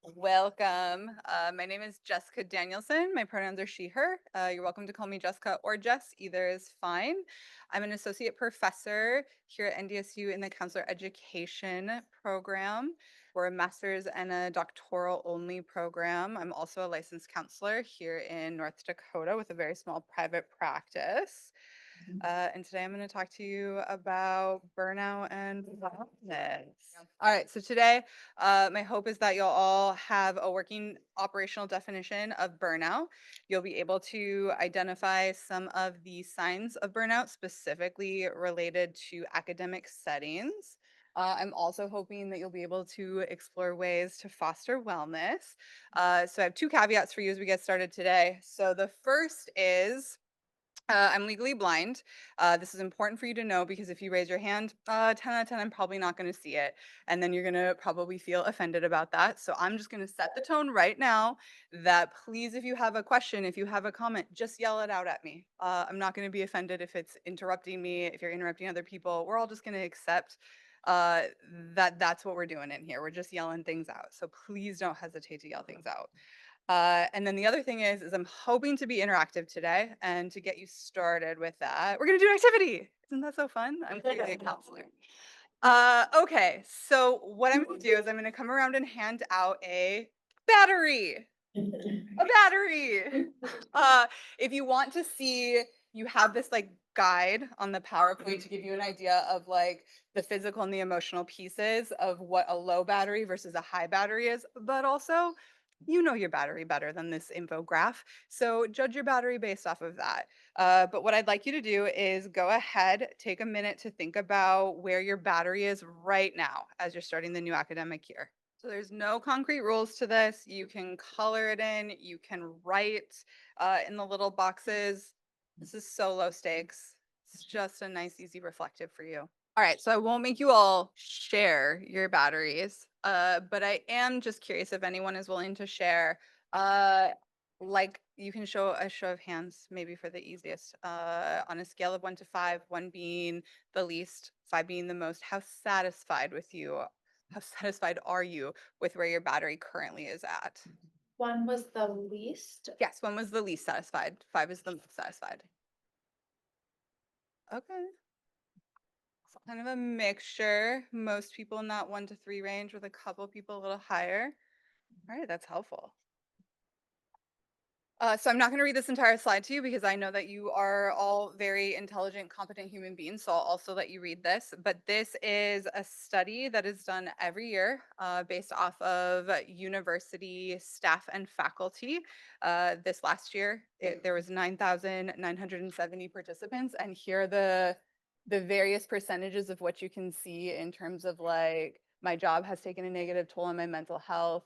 Welcome. My name is Jessica Danielson. My pronouns are she, her. You're welcome to call me Jessica or Jess. Either is fine. I'm an associate professor here at NDSU in the counselor education program. We're a master's and a doctoral only program. I'm also a licensed counselor here in North Dakota with a very small private practice. And today I'm going to talk to you about burnout and wellness. All right, so today, my hope is that you'll all have a working operational definition of burnout. You'll be able to identify some of the signs of burnout specifically related to academic settings. I'm also hoping that you'll be able to explore ways to foster wellness. So I have two caveats for you as we get started today. So the first is I'm legally blind. This is important for you to know because if you raise your hand, 10 out of 10, I'm probably not going to see it. And then you're going to probably feel offended about that. So I'm just going to set the tone right now that please, if you have a question, if you have a comment, just yell it out at me. I'm not going to be offended if it's interrupting me, if you're interrupting other people. We're all just going to accept uh, that that's what we're doing in here. We're just yelling things out. So please don't hesitate to yell things out. And then the other thing is I'm hoping to be interactive today and to get you started with that. We're gonna do an activity. Isn't that so fun? I'm clearly a counselor. Okay, so what I'm gonna do is I'm gonna come around and hand out a battery. A battery. If you want to see, you have this like guide on the PowerPoint to give you an idea of like the physical and the emotional pieces of what a low battery versus a high battery is, but also you know your battery better than this infograph. So judge your battery based off of that. But what I'd like you to do is go ahead, take a minute to think about where your battery is right now as you're starting the new academic year. So there's no concrete rules to this. You can color it in, you can write in the little boxes. This is so low stakes. It's just a nice, easy reflective for you. All right, so I won't make you all share your batteries, but I am just curious if anyone is willing to share. Uh, like you can show a show of hands, maybe for the easiest. On a scale of 1 to 5, 1 being the least, 5 being the most. How satisfied are you with where your battery currently is at? One was the least. Yes, 1 was the least satisfied. 5 is the most satisfied. Okay. So kind of a mixture. Most people in that 1 to 3 range with a couple people a little higher. All right, that's helpful. So I'm not going to read this entire slide to you because I know that you are all very intelligent, competent human beings. So I'll also let you read this. But this is a study that is done every year based off of university staff and faculty. This last year, there was 9,970 participants, and here are the various percentages of what you can see in terms of like my job has taken a negative toll on my mental health.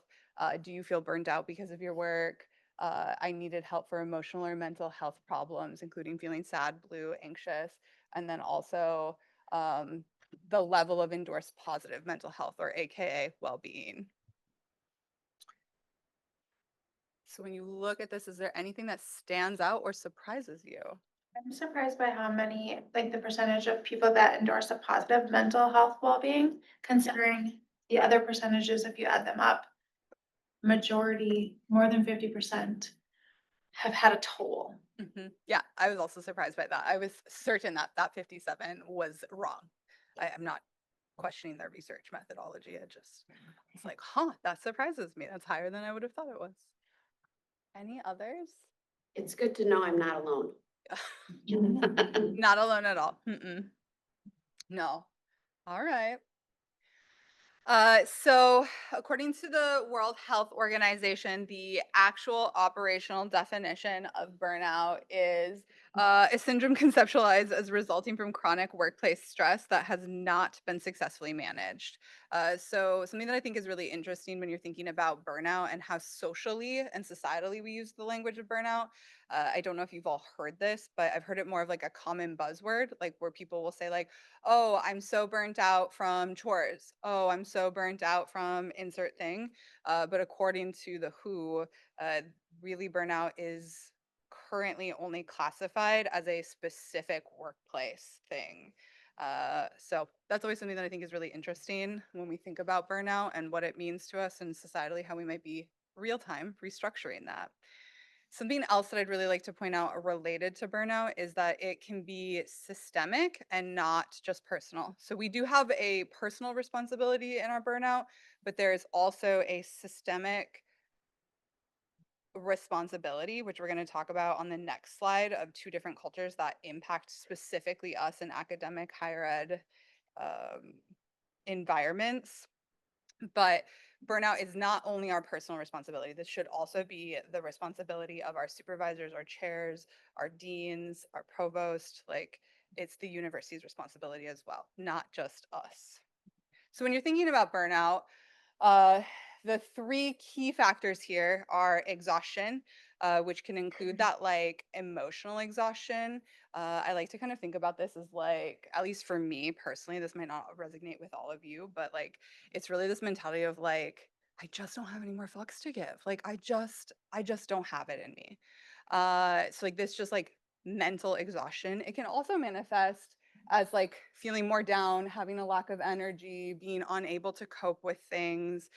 Do you feel burned out because of your work? I needed help for emotional or mental health problems, including feeling sad, blue, anxious, and then also the level of endorsed positive mental health or AKA well-being. So when you look at this, is there anything that stands out or surprises you? I'm surprised by how many, like the percentage of people that endorse a positive mental health well-being, considering the other percentages, if you add them up, majority, more than 50% have had a toll. Yeah, I was also surprised by that. I was certain that that 57 was wrong. I'm not questioning their research methodology. It's like, huh, that surprises me. That's higher than I would have thought it was. Any others? It's good to know I'm not alone. Not alone at all. Mm-mm. No. All right. So according to the World Health Organization, the actual operational definition of burnout is a syndrome conceptualized as resulting from chronic workplace stress that has not been successfully managed. So something that I think is really interesting when you're thinking about burnout and how socially and societally we use the language of burnout. I don't know if you've all heard this, but I've heard it more of like a common buzzword, like where people will say like, oh, I'm so burnt out from chores. Oh, I'm so burnt out from insert thing. But according to the WHO, really burnout is currently only classified as a specific workplace thing. So that's always something that I think is really interesting when we think about burnout and what it means to us and societally, how we might be real time restructuring that. Something else that I'd really like to point out related to burnout is that it can be systemic and not just personal. So we do have a personal responsibility in our burnout, but there is also a systemic responsibility, which we're going to talk about on the next slide, of two different cultures that impact specifically us in academic higher ed um, environments. But burnout is not only our personal responsibility. This should also be the responsibility of our supervisors, our chairs, our deans, our provost. Like, it's the university's responsibility as well, not just us. So when you're thinking about burnout, uh, the three key factors here are exhaustion, which can include that like emotional exhaustion. I like to kind of think about this as like, at least for me personally, this might not resonate with all of you, but like, it's really this mentality of like, I just don't have any more fucks to give. Like, I just don't have it in me. So like this just like mental exhaustion. It can also manifest as like feeling more down, having a lack of energy, being unable to cope with things.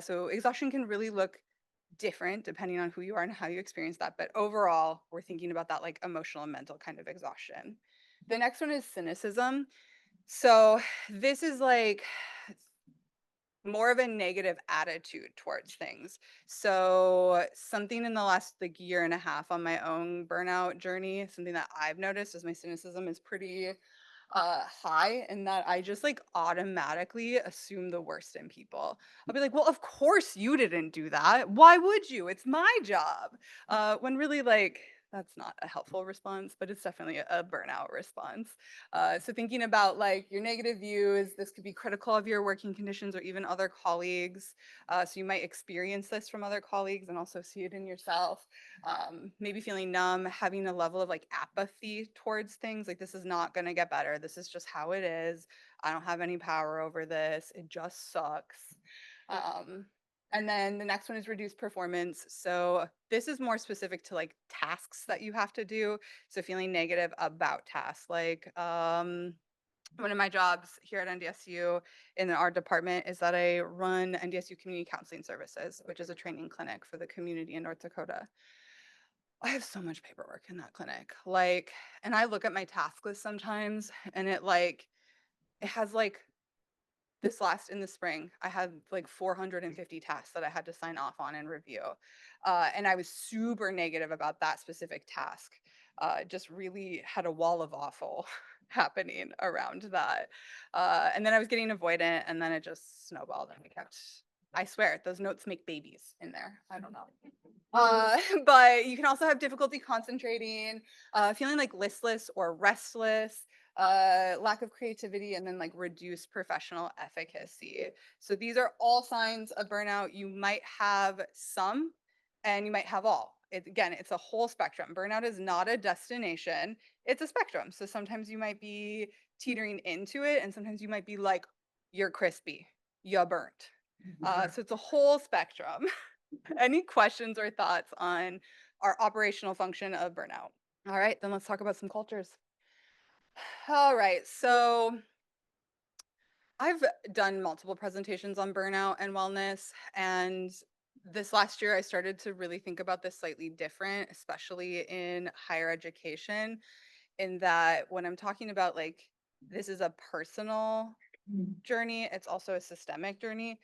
So exhaustion can really look different depending on who you are and how you experience that. But overall, we're thinking about that like emotional and mental kind of exhaustion. The next one is cynicism. So this is like more of a negative attitude towards things. So something in the last like year and a half on my own burnout journey, something that I've noticed is my cynicism is pretty high, and that I just like automatically assume the worst in people. I'll be like, well, of course you didn't do that. Why would you? It's my job. When really like that's not a helpful response, but it's definitely a burnout response. So thinking about like your negative views, this could be critical of your working conditions or even other colleagues. So you might experience this from other colleagues and also see it in yourself. Maybe feeling numb, having a level of like apathy towards things. Like, this is not going to get better. This is just how it is. I don't have any power over this. It just sucks. Um, and then the next one is reduced performance. So this is more specific to like tasks that you have to do. So feeling negative about tasks. Like one of my jobs here at NDSU in our department is that I run NDSU Community Counseling Services, which is a training clinic for the community in North Dakota. I have so much paperwork in that clinic. Like, and I look at my task list sometimes and it has like this last in the spring, I had like 450 tasks that I had to sign off on and review. And I was super negative about that specific task. Just really had a wall of awful happening around that. And then I was getting avoidant, and then it just snowballed and we kept, I swear, those notes make babies in there. I don't know. But you can also have difficulty concentrating, feeling like listless or restless, lack of creativity, and then like reduced professional efficacy. So these are all signs of burnout. You might have some and you might have all. Again, it's a whole spectrum. Burnout is not a destination, it's a spectrum. So sometimes you might be teetering into it, and sometimes you might be like, you're crispy, you're burnt. So it's a whole spectrum. Any questions or thoughts on our operational function of burnout? All right, then let's talk about some cultures. All right, so I've done multiple presentations on burnout and wellness, and this last year I started to really think about this slightly different, especially in higher education, in that when I'm talking about like this is a personal journey, it's also a systemic journey.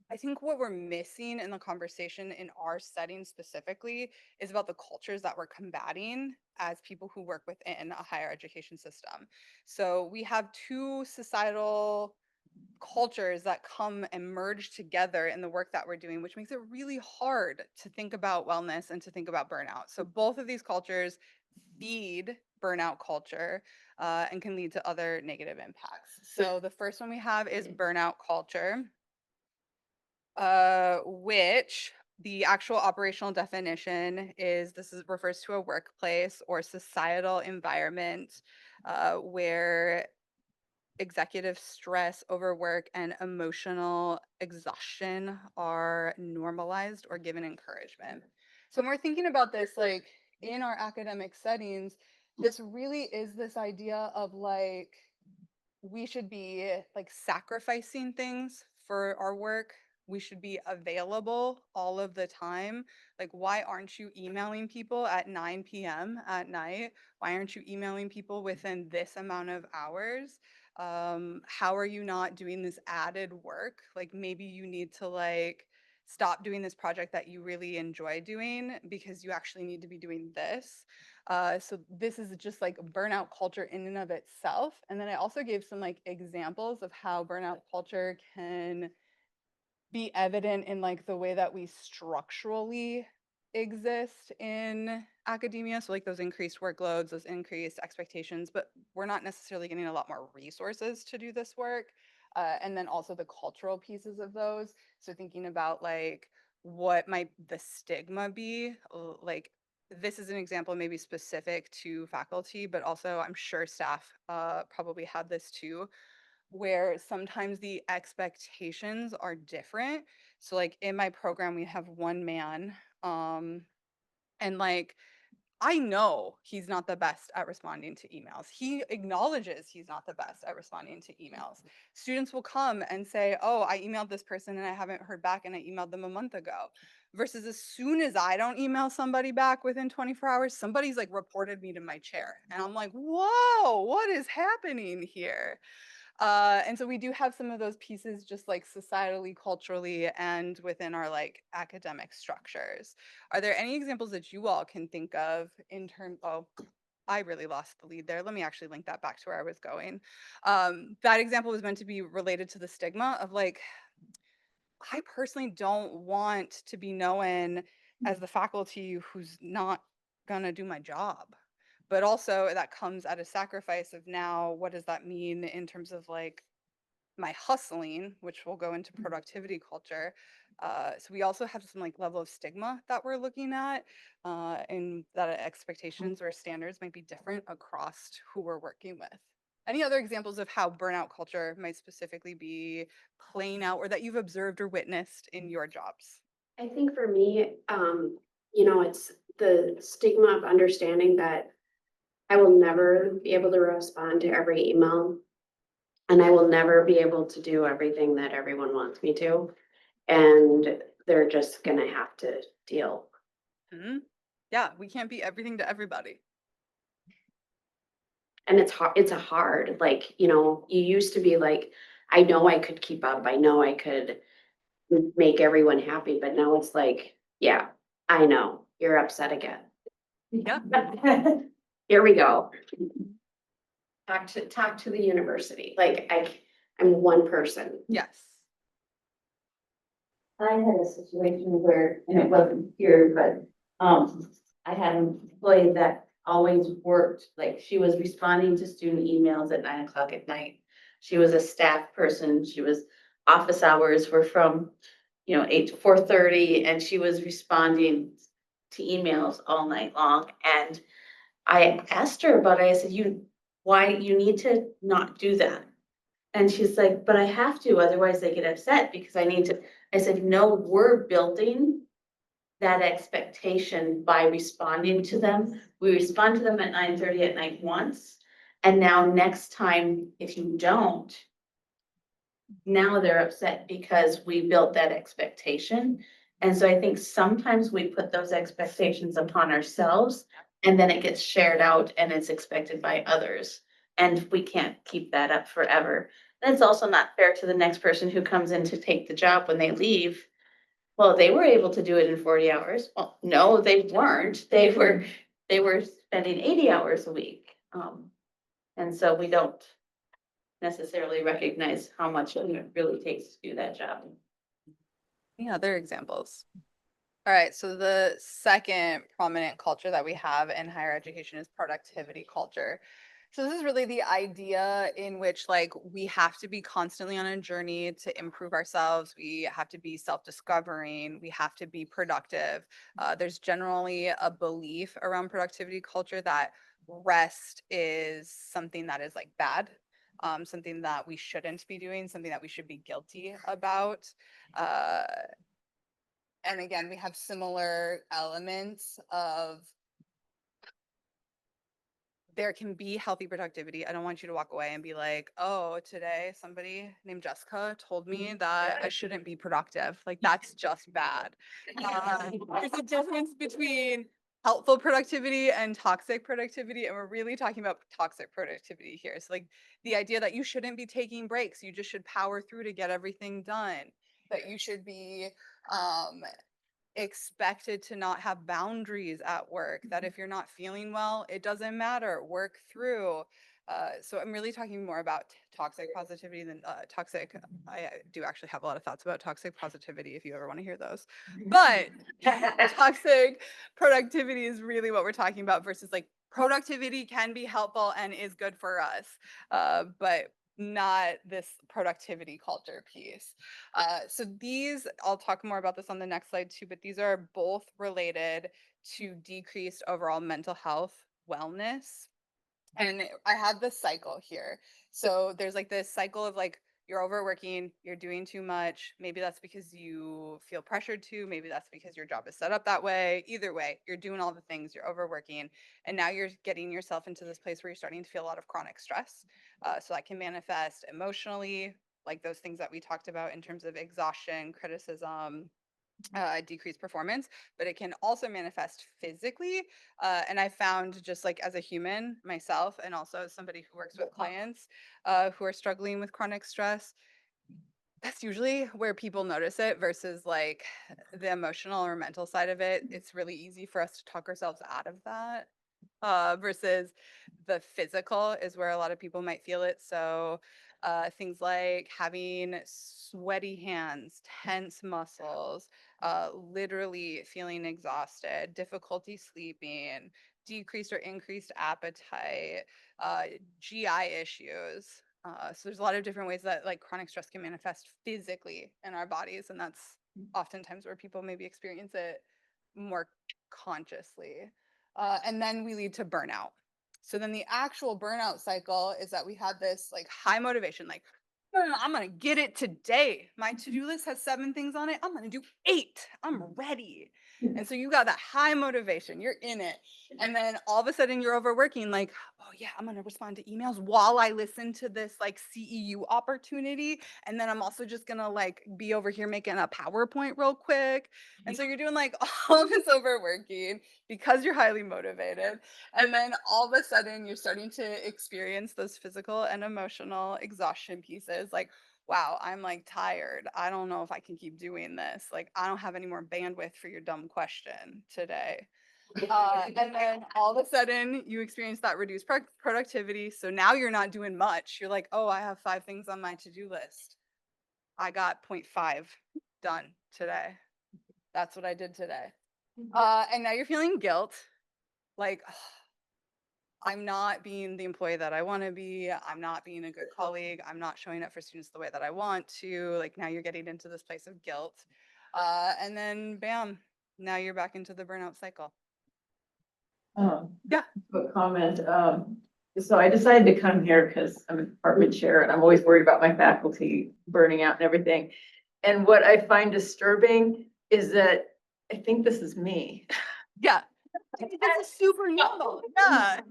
I think what we're missing in the conversation in our setting specifically is about the cultures that we're combating as people who work within a higher education system. So we have two societal cultures that come and merge together in the work that we're doing, which makes it really hard to think about wellness and to think about burnout. So both of these cultures feed burnout culture and can lead to other negative impacts. So the first one we have is burnout culture, which the actual operational definition is this is refers to a workplace or societal environment where executive stress, overwork, and emotional exhaustion are normalized or given encouragement. So when we're thinking about this, like in our academic settings, this really is this idea of like we should be like sacrificing things for our work. We should be available all of the time. Like, why aren't you emailing people at 9 p.m. at night? Why aren't you emailing people within this amount of hours? How are you not doing this added work? Like, maybe you need to like stop doing this project that you really enjoy doing because you actually need to be doing this. So this is just like burnout culture in and of itself. And then I also gave some like examples of how burnout culture can be evident in like the way that we structurally exist in academia. So like those increased workloads, those increased expectations, but we're not necessarily getting a lot more resources to do this work. And then also the cultural pieces of those. So thinking about like what might the stigma be, like this is an example maybe specific to faculty, but also I'm sure staff probably have this too, where sometimes the expectations are different. So like in my program, we have one man, and like I know he's not the best at responding to emails. He acknowledges he's not the best at responding to emails. Students will come and say, "Oh, I emailed this person and I haven't heard back and I emailed them a month ago." Versus as soon as I don't email somebody back within 24 hours, somebody's like reported me to my chair. And I'm like, "Whoa, what is happening here?" And so we do have some of those pieces just like societally, culturally, and within our like academic structures. Are there any examples that you all can think of in terms? Oh, I really lost the lead there. Let me actually link that back to where I was going. That example was meant to be related to the stigma of like, I personally don't want to be known as the faculty who's not gonna do my job. But also that comes at a sacrifice of now, what does that mean in terms of like my hustling, which will go into productivity culture. So we also have some like level of stigma that we're looking at, and that expectations or standards might be different across who we're working with. Any other examples of how burnout culture might specifically be playing out or that you've observed or witnessed in your jobs? I think for me, it's the stigma of understanding that I will never be able to respond to every email and I will never be able to do everything that everyone wants me to. And they're just gonna have to deal. Hmm. Yeah, we can't be everything to everybody. And it's hard, it's a hard, like, you used to be like, I know I could keep up, I know I could make everyone happy, but now it's like, yeah, I know, you're upset again. Yeah. Here we go. Talk to the university. Like I'm one person. Yes. I had a situation where, and it wasn't here, but, I had an employee that always worked, like she was responding to student emails at 9 o'clock at night. She was a staff person. She was, office hours were from, 8 to 4:30, and she was responding to emails all night long. And I asked her about it. I said, why you need to not do that? And she's like, but I have to, otherwise they get upset because I need to. I said, no, we're building that expectation by responding to them. We respond to them at 9:30 at night once. And now next time, if you don't, now they're upset because we built that expectation. And so I think sometimes we put those expectations upon ourselves and then it gets shared out and it's expected by others. And we can't keep that up forever. And it's also not fair to the next person who comes in to take the job when they leave. Well, they were able to do it in 40 hours. Well, no, they weren't. They were spending 80 hours a week. And so we don't necessarily recognize how much it really takes to do that job. Any other examples? All right, so the second prominent culture that we have in higher education is productivity culture. So this is really the idea in which like we have to be constantly on a journey to improve ourselves. We have to be self-discovering. We have to be productive. There's generally a belief around productivity culture that rest is something that is like bad, something that we shouldn't be doing, something that we should be guilty about. Uh, and again, we have similar elements of there can be healthy productivity. I don't want you to walk away and be like, oh, today somebody named Jessica told me that I shouldn't be productive. Like, that's just bad. There's a difference between helpful productivity and toxic productivity. And we're really talking about toxic productivity here. So, like, the idea that you shouldn't be taking breaks, you just should power through to get everything done, that you should be expected to not have boundaries at work, that if you're not feeling well, it doesn't matter, work through. So I'm really talking more about toxic positivity than toxic. I do actually have a lot of thoughts about toxic positivity if you ever want to hear those. But toxic productivity is really what we're talking about versus like productivity can be helpful and is good for us, but not this productivity culture piece. So these, I'll talk more about this on the next slide too, but these are both related to decreased overall mental health wellness. And I had this cycle here. So there's like this cycle of like, you're overworking, you're doing too much. Maybe that's because you feel pressured to, maybe that's because your job is set up that way. Either way, you're doing all the things, you're overworking. And now you're getting yourself into this place where you're starting to feel a lot of chronic stress. So that can manifest emotionally, like those things that we talked about in terms of exhaustion, criticism, decreased performance, but it can also manifest physically. And I found just like as a human myself, and also as somebody who works with clients who are struggling with chronic stress, that's usually where people notice it versus like the emotional or mental side of it. It's really easy for us to talk ourselves out of that versus the physical is where a lot of people might feel it. So things like having sweaty hands, tense muscles, literally feeling exhausted, difficulty sleeping, decreased or increased appetite, GI issues. So there's a lot of different ways that like chronic stress can manifest physically in our bodies, and that's oftentimes where people maybe experience it more consciously. And then we lead to burnout. So then the actual burnout cycle is that we had this like high motivation, like, no, no, no, I'm gonna get it today. My to-do list has 7 things on it. I'm gonna do 8. I'm ready. And so you got that high motivation, you're in it. And then all of a sudden you're overworking, like, oh yeah, I'm gonna respond to emails while I listen to this like CEU opportunity. And then I'm also just gonna like be over here making a PowerPoint real quick. And so you're doing like all this overworking because you're highly motivated. And then all of a sudden you're starting to experience those physical and emotional exhaustion pieces. Like, wow, I'm like tired. I don't know if I can keep doing this. Like, I don't have any more bandwidth for your dumb question today. And then all of a sudden you experience that reduced productivity. So now you're not doing much. You're like, oh, I have 5 things on my to-do list. I got 0.5 done today. That's what I did today. And now you're feeling guilt. Like, I'm not being the employee that I want to be. I'm not being a good colleague. I'm not showing up for students the way that I want to. Like now you're getting into this place of guilt. And then bam, now you're back into the burnout cycle. Yeah. Quick comment. So I decided to come here because I'm a department chair and I'm always worried about my faculty burning out and everything. And what I find disturbing is that I think this is me. Yeah. This is super normal. Yeah.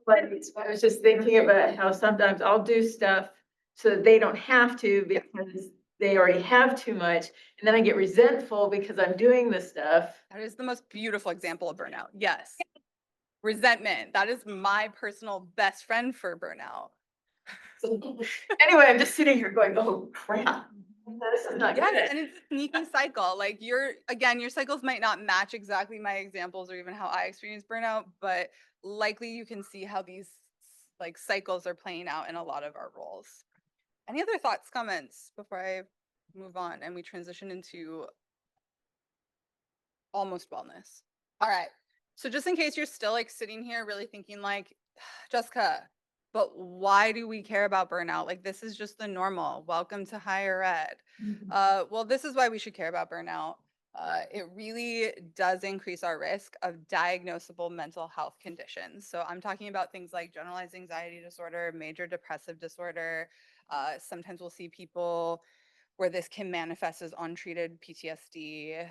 But I was just thinking about how sometimes I'll do stuff so that they don't have to because they already have too much. And then I get resentful because I'm doing this stuff. That is the most beautiful example of burnout. Yes. Resentment. That is my personal best friend for burnout. Anyway, I'm just sitting here going, oh crap. This is not Yes, good. and it's a sneaky cycle. Like your cycles might not match exactly my examples or even how I experience burnout, but likely you can see how these like cycles are playing out in a lot of our roles. Any other thoughts, comments before I move on and we transition into almost wellness? All right. So just in case you're still like sitting here really thinking like, Jessica, but why do we care about burnout? Like this is just the normal. Welcome to higher ed. Well, this is why we should care about burnout. It really does increase our risk of diagnosable mental health conditions. So I'm talking about things like generalized anxiety disorder, major depressive disorder. Sometimes we'll see people where this can manifest as untreated PTSD.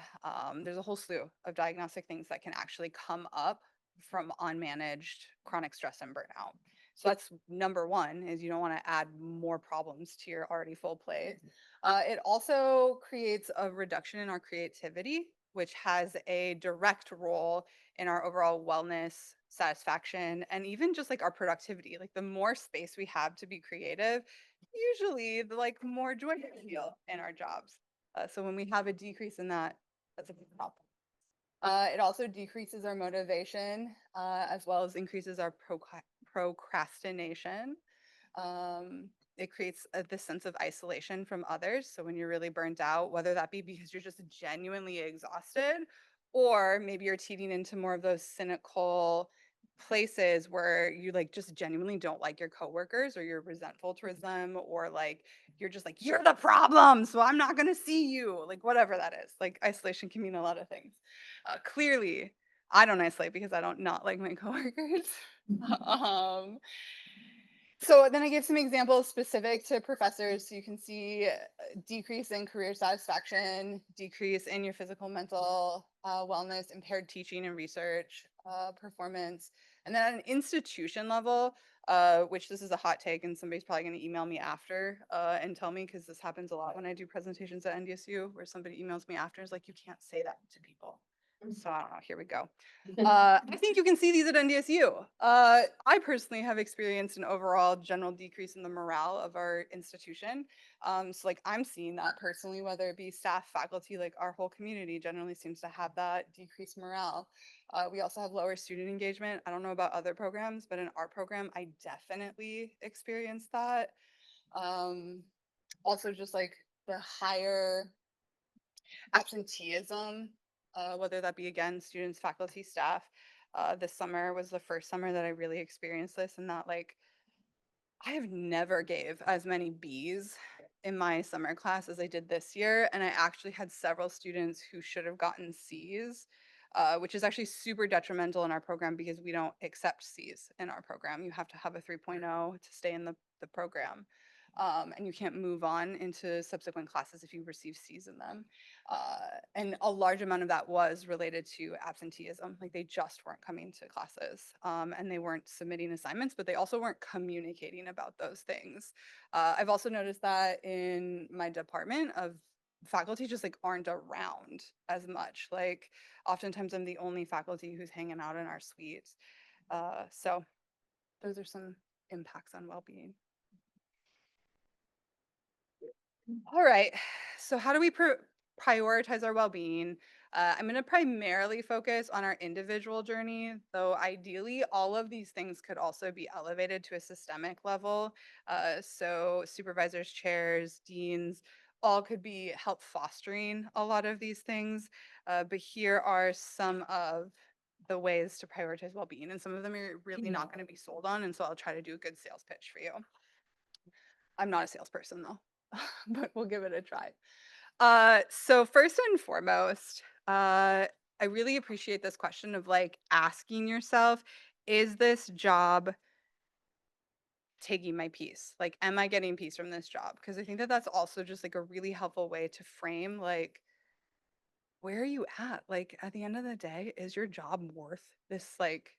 There's a whole slew of diagnostic things that can actually come up from unmanaged chronic stress and burnout. So that's number one, is you don't want to add more problems to your already full plate. It also creates a reduction in our creativity, which has a direct role in our overall wellness, satisfaction, and even just like our productivity. Like the more space we have to be creative, usually the like more joy we feel in our jobs. So when we have a decrease in that, that's a big problem. It also decreases our motivation, as well as increases our procrastination. It creates this sense of isolation from others. So when you're really burnt out, whether that be because you're just genuinely exhausted, or maybe you're teeting into more of those cynical places where you like just genuinely don't like your coworkers, or you're resentful towards them, or like you're just like, you're the problem, so I'm not going to see you, like whatever that is. Like isolation can mean a lot of things. Clearly I don't isolate because I don't not like my coworkers. um so then I gave some examples specific to professors. So you can see decrease in career satisfaction, decrease in your physical, mental wellness, impaired teaching and research performance. And then at an institution level, which this is a hot take and somebody's probably going to email me after and tell me, because this happens a lot when I do presentations at NDSU, where somebody emails me after and is like, you can't say that to people. So I don't know, here we go. I think you can see these at NDSU. I personally have experienced an overall general decrease in the morale of our institution. So like I'm seeing that personally, whether it be staff, faculty, like our whole community generally seems to have that decreased morale. We also have lower student engagement. I don't know about other programs, but in our program, I definitely experienced that. Um, Also just like the higher absenteeism, whether that be again students, faculty, staff. This summer was the first summer that I really experienced this, and that like I have never gave as many B's in my summer class as I did this year, and I actually had several students who should have gotten C's, which is actually super detrimental in our program because we don't accept C's in our program. You have to have a 3.0 to stay in the program. And you can't move on into subsequent classes if you receive C's in them. And a large amount of that was related to absenteeism. Like they just weren't coming to classes and they weren't submitting assignments, but they also weren't communicating about those things. I've also noticed that in my department of faculty just like aren't around as much. Like oftentimes I'm the only faculty who's hanging out in our suites. So those are some impacts on well-being. All right. So how do we prioritize our well-being? I'm going to primarily focus on our individual journey, though ideally all of these things could also be elevated to a systemic level. So supervisors, chairs, deans, all could be help fostering a lot of these things. But here are some of the ways to prioritize well-being, and some of them you're really not going to be sold on, and so I'll try to do a good sales pitch for you. I'm not a salesperson though, but we'll give it a try. So first and foremost, I really appreciate this question of like asking yourself, is this job taking my peace? Like, am I getting peace from this job? Because I think that that's also just like a really helpful way to frame like, where are you at? Like, at the end of the day, is your job worth this like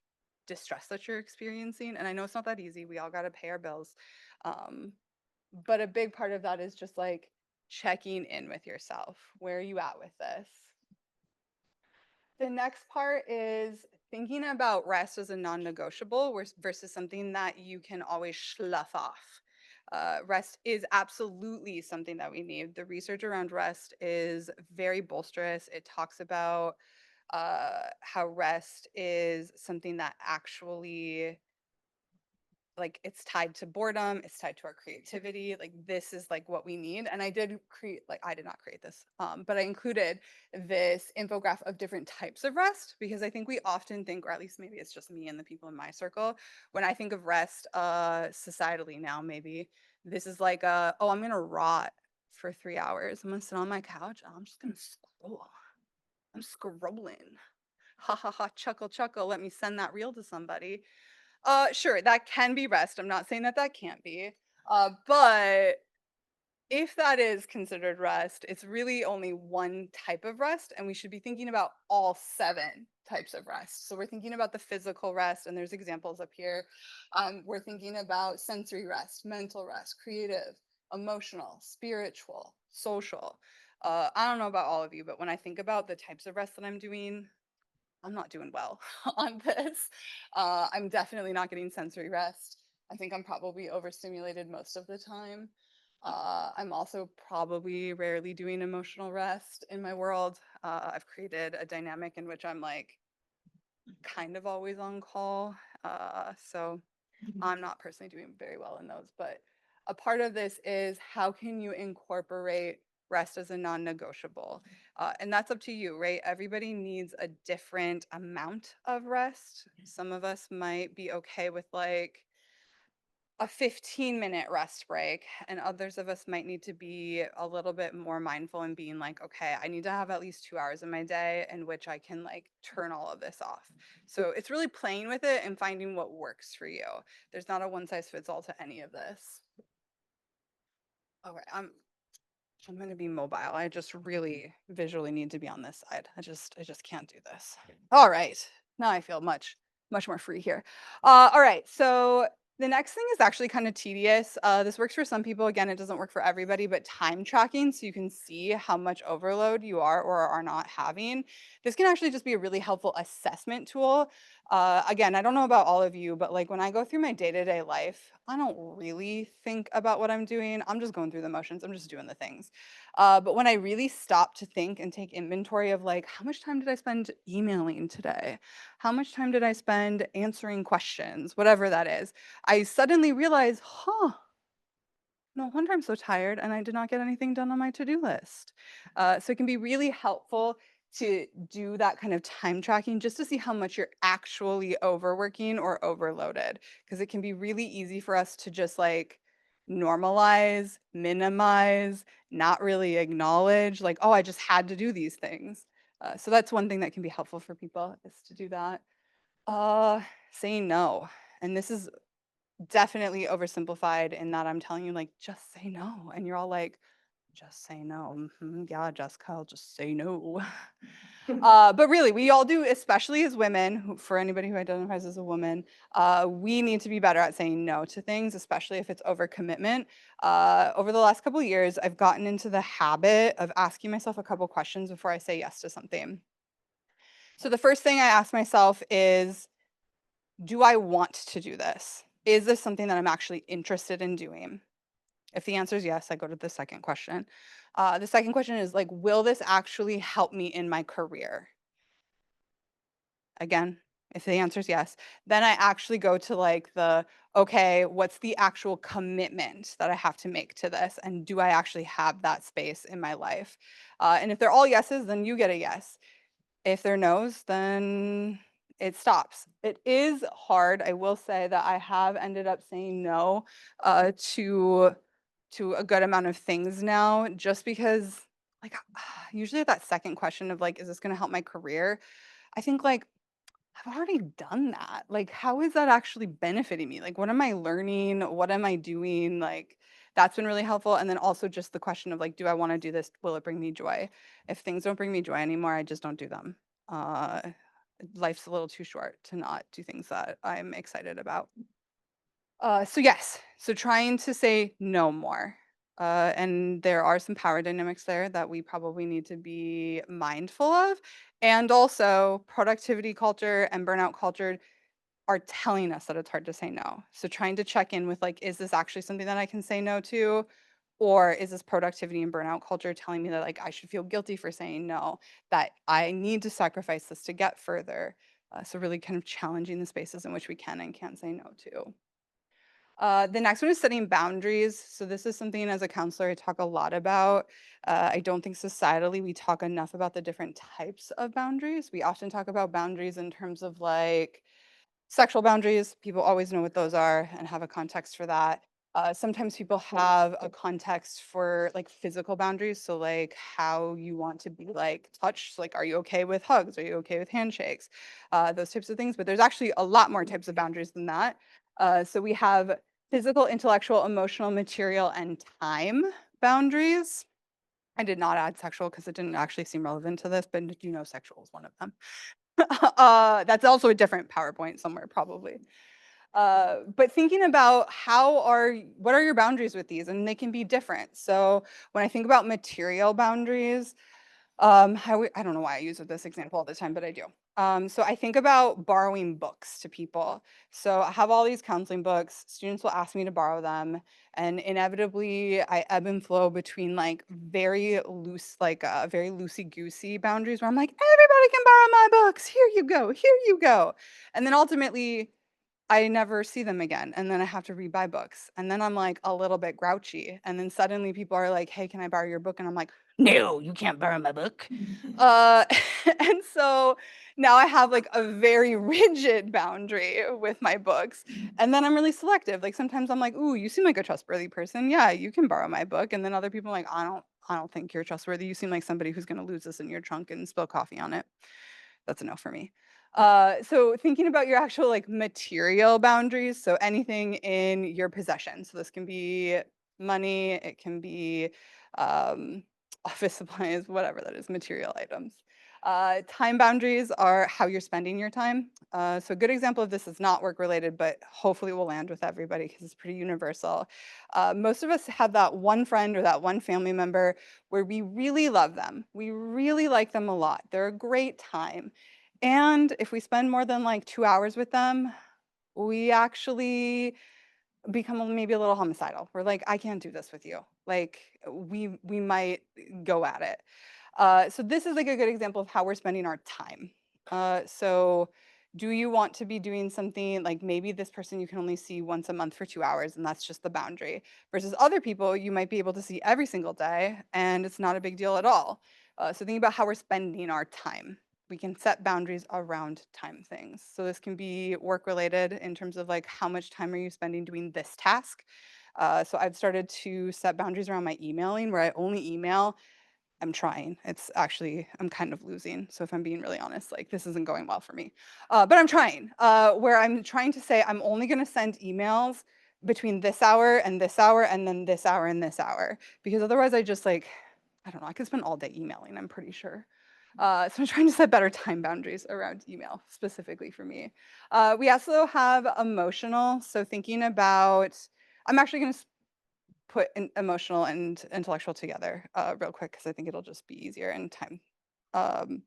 distress that you're experiencing? And I know it's not that easy. We all got to pay our bills. Um, but a big part of that is just like checking in with yourself. Where are you at with this? The next part is thinking about rest as a non-negotiable versus something that you can always slough off. Rest is absolutely something that we need. The research around rest is very bolsterous. It talks about how rest is something that actually like it's tied to boredom, it's tied to our creativity. Like this is like what we need. And I did create, like I did not create this, but I included this infographic of different types of rest because I think we often think, or at least maybe it's just me and the people in my circle, when I think of rest societally now, maybe this is like oh, I'm gonna rot for 3 hours. I'm gonna sit on my couch and I'm just gonna scroll. I'm scrolling. Ha ha ha, chuckle, chuckle. Let me send that reel to somebody. Sure, that can be rest. I'm not saying that that can't be. But if that is considered rest, it's really only one type of rest, and we should be thinking about all 7 types of rest. So we're thinking about the physical rest, and there's examples up here. We're thinking about sensory rest, mental rest, creative, emotional, spiritual, social. I don't know about all of you, but when I think about the types of rest that I'm doing, I'm not doing well on this. I'm definitely not getting sensory rest. I think I'm probably overstimulated most of the time. I'm also probably rarely doing emotional rest in my world. I've created a dynamic in which I'm like kind of always on call. So I'm not personally doing very well in those, but a part of this is how can you incorporate rest as a non-negotiable? And that's up to you, right? Everybody needs a different amount of rest. Some of us might be okay with like a 15-minute rest break, and others of us might need to be a little bit more mindful and being like, okay, I need to have at least 2 hours in my day in which I can like turn all of this off. So it's really playing with it and finding what works for you. There's not a one size fits all to any of this. Okay, I'm going to be mobile. I just really visually need to be on this side. I just can't do this. All right. Now I feel much more free here. All right. So the next thing is actually kind of tedious. This works for some people. Again, it doesn't work for everybody, but time tracking so you can see how much overload you are or are not having. This can actually just be a really helpful assessment tool. Again, I don't know about all of you, but like when I go through my day-to-day life, I don't really think about what I'm doing. I'm just going through the motions. I'm just doing the things. But when I really stop to think and take inventory of like, how much time did I spend emailing today? How much time did I spend answering questions? Whatever that is, I suddenly realize, huh, no wonder I'm so tired and I did not get anything done on my to-do list. So it can be really helpful to do that kind of time tracking just to see how much you're actually overworking or overloaded. Because it can be really easy for us to just like normalize, minimize, not really acknowledge, like, oh, I just had to do these things. So that's one thing that can be helpful for people is to do that. Uh, Saying no. And this is definitely oversimplified in that I'm telling you, like, just say no. And you're all like, just say no. Yeah, Jessica, I'll just say no. But really, we all do, especially as women, for anybody who identifies as a woman, we need to be better at saying no to things, especially if it's overcommitment. Over the last couple of years, I've gotten into the habit of asking myself a couple questions before I say yes to something. So the first thing I ask myself is, do I want to do this? Is this something that I'm actually interested in doing? If the answer is yes, I go to the second question. The second question is like, will this actually help me in my career? Again, if the answer is yes, then I actually go to like okay, what's the actual commitment that I have to make to this? And do I actually have that space in my life? And if they're all yeses, then you get a yes. If they're no's, then it stops. It is hard. I will say that I have ended up saying no to a good amount of things now, just because like usually that second question of like, is this going to help my career? I think like I've already done that. Like, how is that actually benefiting me? Like, what am I learning? What am I doing? Like, that's been really helpful. And then also just the question of like, do I want to do this? Will it bring me joy? If things don't bring me joy anymore, I just don't do them. Uh, Life's a little too short to not do things that I'm excited about. So yes, so trying to say no more. And there are some power dynamics there that we probably need to be mindful of. And also, productivity culture and burnout culture are telling us that it's hard to say no. So trying to check in with like, is this actually something that I can say no to? Or is this productivity and burnout culture telling me that like I should feel guilty for saying no, that I need to sacrifice this to get further? So really kind of challenging the spaces in which we can and can't say no to. The next one is setting boundaries. So this is something as a counselor I talk a lot about. I don't think societally we talk enough about the different types of boundaries. We often talk about boundaries in terms of like sexual boundaries. People always know what those are and have a context for that. Sometimes people have a context for like physical boundaries. So like how you want to be like touched. So, like, are you okay with hugs? Are you okay with handshakes? Those types of things. But there's actually a lot more types of boundaries than that. So we have physical, intellectual, emotional, material, and time boundaries. I did not add sexual because it didn't actually seem relevant to this, but you know sexual is one of them. That's also a different PowerPoint somewhere probably. But thinking about what are your boundaries with these? And they can be different. So when I think about material boundaries, I don't know why I use this example all the time, but I do. So I think about borrowing books to people. So I have all these counseling books. Students will ask me to borrow them, and inevitably I ebb and flow between like very loose, like very loosey goosey boundaries where I'm like, everybody can borrow my books. Here you go. Here you go. And then ultimately I never see them again, and then I have to rebuy books, and then I'm, like, a little bit grouchy, and then suddenly people are like, "Hey, can I borrow your book?" And I'm like, "No, you can't borrow my book." Uh, and so now I have, like, a very rigid boundary with my books, and then I'm really selective, like, sometimes I'm like, "Ooh, you seem like a trustworthy person, yeah, you can borrow my book," and then other people are like, "I don't think you're trustworthy, you seem like somebody who's gonna lose this in your trunk and spill coffee on it." That's a no for me. So thinking about your actual like material boundaries, so anything in your possession. So this can be money, it can be um, office supplies, whatever that is, material items. Time boundaries are how you're spending your time. So a good example of this is not work related, but hopefully will land with everybody because it's pretty universal. Most of us have that one friend or that one family member where we really love them. We really like them a lot. They're a great time. And if we spend more than like 2 hours with them, we actually become maybe a little homicidal. We're like, I can't do this with you. Like we might go at it. So this is like a good example of how we're spending our time. So do you want to be doing something like maybe this person you can only see once a month for 2 hours and that's just the boundary versus other people you might be able to see every single day and it's not a big deal at all. So think about how we're spending our time. We can set boundaries around time things. So this can be work related in terms of like how much time are you spending doing this task. So I've started to set boundaries around my emailing where I only email. I'm trying. It's actually, I'm kind of losing. So if I'm being really honest, like this isn't going well for me. But I'm trying, where I'm trying to say I'm only going to send emails between this hour and this hour and then this hour and this hour. Because otherwise I just like, I don't know, I could spend all day emailing, I'm pretty sure. So I'm trying to set better time boundaries around email specifically for me. We also have emotional. So thinking about, I'm actually going to put emotional and intellectual together real quick because I think it'll just be easier in time. Um,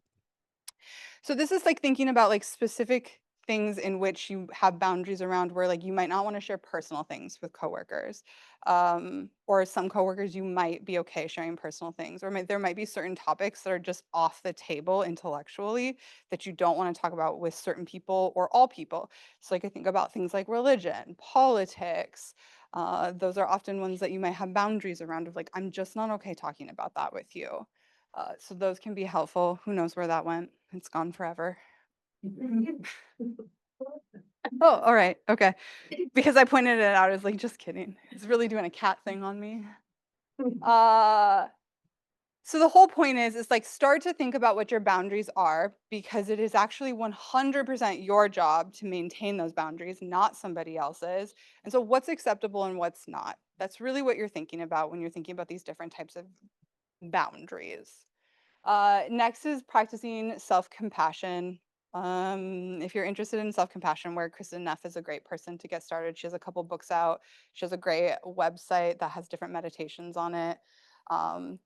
so this is like thinking about like specific things in which you have boundaries around where like you might not want to share personal things with coworkers. Or some coworkers you might be okay sharing personal things, or there might be certain topics that are just off the table intellectually that you don't want to talk about with certain people or all people. So like I think about things like religion, politics. Those are often ones that you might have boundaries around of like, I'm just not okay talking about that with you. So those can be helpful. Who knows where that went? It's gone forever. Oh, all right. Okay. Because I pointed it out, I was like, just kidding. It's really doing a cat thing on me. Uh, so the whole point is like start to think about what your boundaries are because it is actually 100% your job to maintain those boundaries, not somebody else's. And so what's acceptable and what's not? That's really what you're thinking about when you're thinking about these different types of boundaries. Next is practicing self-compassion. If you're interested in self-compassion work, Kristen Neff is a great person to get started. She has a couple books out. She has a great website that has different meditations on it.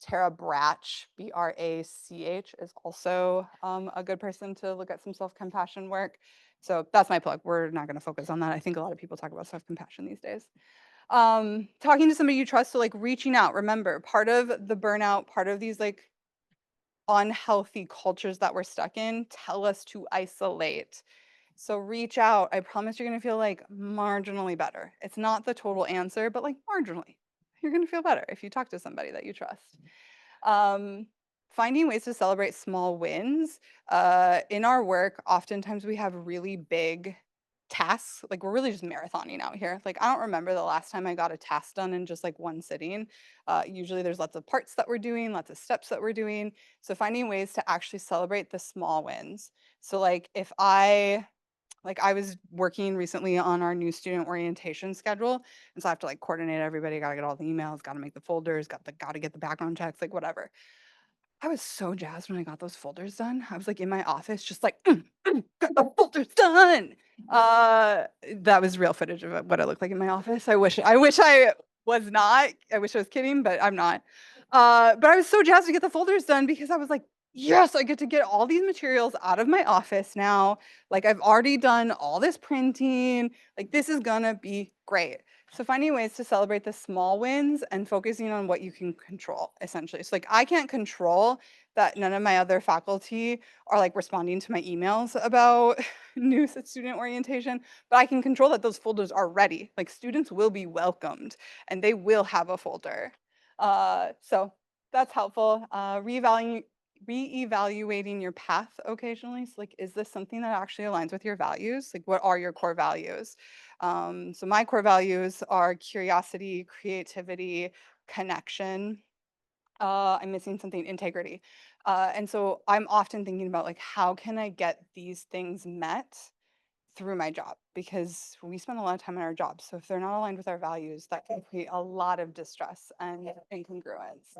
Tara Brach, Brach, is also a good person to look at some self-compassion work. So that's my plug. We're not going to focus on that. I think a lot of people talk about self-compassion these days. Talking to somebody you trust, so like reaching out. Remember, part of the burnout, part of these like unhealthy cultures that we're stuck in tell us to isolate. So reach out. I promise you're going to feel like marginally better. It's not the total answer, but like marginally. You're going to feel better if you talk to somebody that you trust. Um, Finding ways to celebrate small wins. In our work, oftentimes we have really big tasks. Like we're really just marathoning out here. Like I don't remember the last time I got a task done in just like one sitting. Usually there's lots of parts that we're doing, lots of steps that we're doing. So finding ways to actually celebrate the small wins. So like if I Like I was working recently on our new student orientation schedule, and so I have to like coordinate everybody, gotta get all the emails, gotta make the folders, gotta get the background checks, like whatever. I was so jazzed when I got those folders done. I was like in my office, just like, got the folders done. That was real footage of what I looked like in my office. I wish I was not. I wish I was kidding, but I'm not. But I was so jazzed to get the folders done because I was like, yes, I get to get all these materials out of my office now. Like I've already done all this printing. Like this is gonna be great. So finding ways to celebrate the small wins and focusing on what you can control, essentially. So like I can't control that none of my other faculty are like responding to my emails about new student orientation, but I can control that those folders are ready. Like students will be welcomed and they will have a folder. So that's helpful. Reevaluating your path occasionally. So like, is this something that actually aligns with your values? Like, what are your core values? So my core values are curiosity, creativity, connection. I'm missing something, integrity. And so I'm often thinking about like, how can I get these things met through my job? Because we spend a lot of time in our jobs. So if they're not aligned with our values, that can create a lot of distress and incongruence.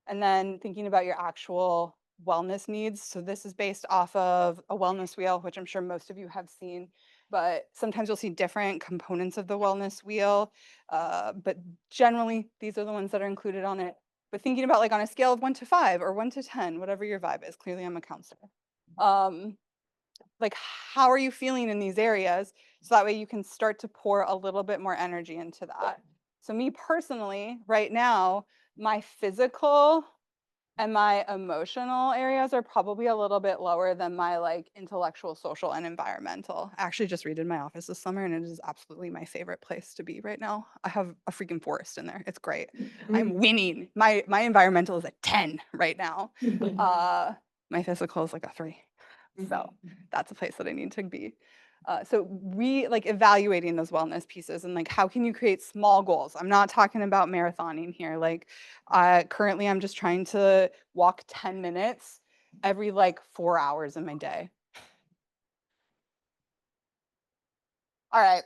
And then thinking about your actual wellness needs. So this is based off of a wellness wheel, which I'm sure most of you have seen, but sometimes you'll see different components of the wellness wheel. But generally, these are the ones that are included on it. But thinking about like on a scale of 1 to 5 or 1 to 10, whatever your vibe is, clearly I'm a counselor. Like how are you feeling in these areas? So that way you can start to pour a little bit more energy into that. So me personally, right now, my physical and my emotional areas are probably a little bit lower than my like intellectual, social, and environmental. I actually just redid my office this summer and it is absolutely my favorite place to be right now. I have a freaking forest in there. It's great. I'm winning. My environmental is a 10 right now. My physical is like a 3. So that's a place that I need to be. So like evaluating those wellness pieces and like how can you create small goals? I'm not talking about marathoning here. Like currently I'm just trying to walk 10 minutes every like 4 hours in my day. All right.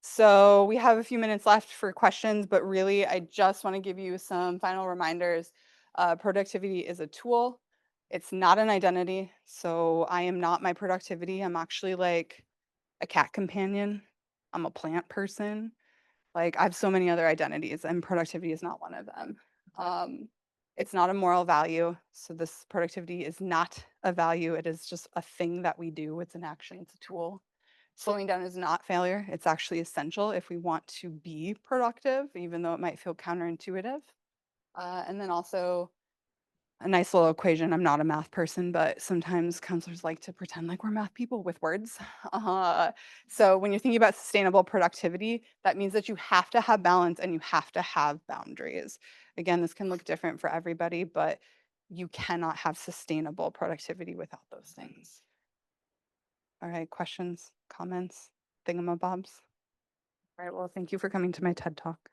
So we have a few minutes left for questions, but really I just want to give you some final reminders. Productivity is a tool. It's not an identity. So I am not my productivity. I'm actually like a cat companion. I'm a plant person. Like I have so many other identities and productivity is not one of them. Um, it's not a moral value. So this productivity is not a value. It is just a thing that we do. It's an action, it's a tool. Slowing down is not failure. It's actually essential if we want to be productive, even though it might feel counterintuitive. And then also a nice little equation. I'm not a math person, but sometimes counselors like to pretend like we're math people with words. So when you're thinking about sustainable productivity, that means that you have to have balance and you have to have boundaries. Again, this can look different for everybody, but you cannot have sustainable productivity without those things. All right, questions, comments, thingamabobs? All right, well, thank you for coming to my TED Talk.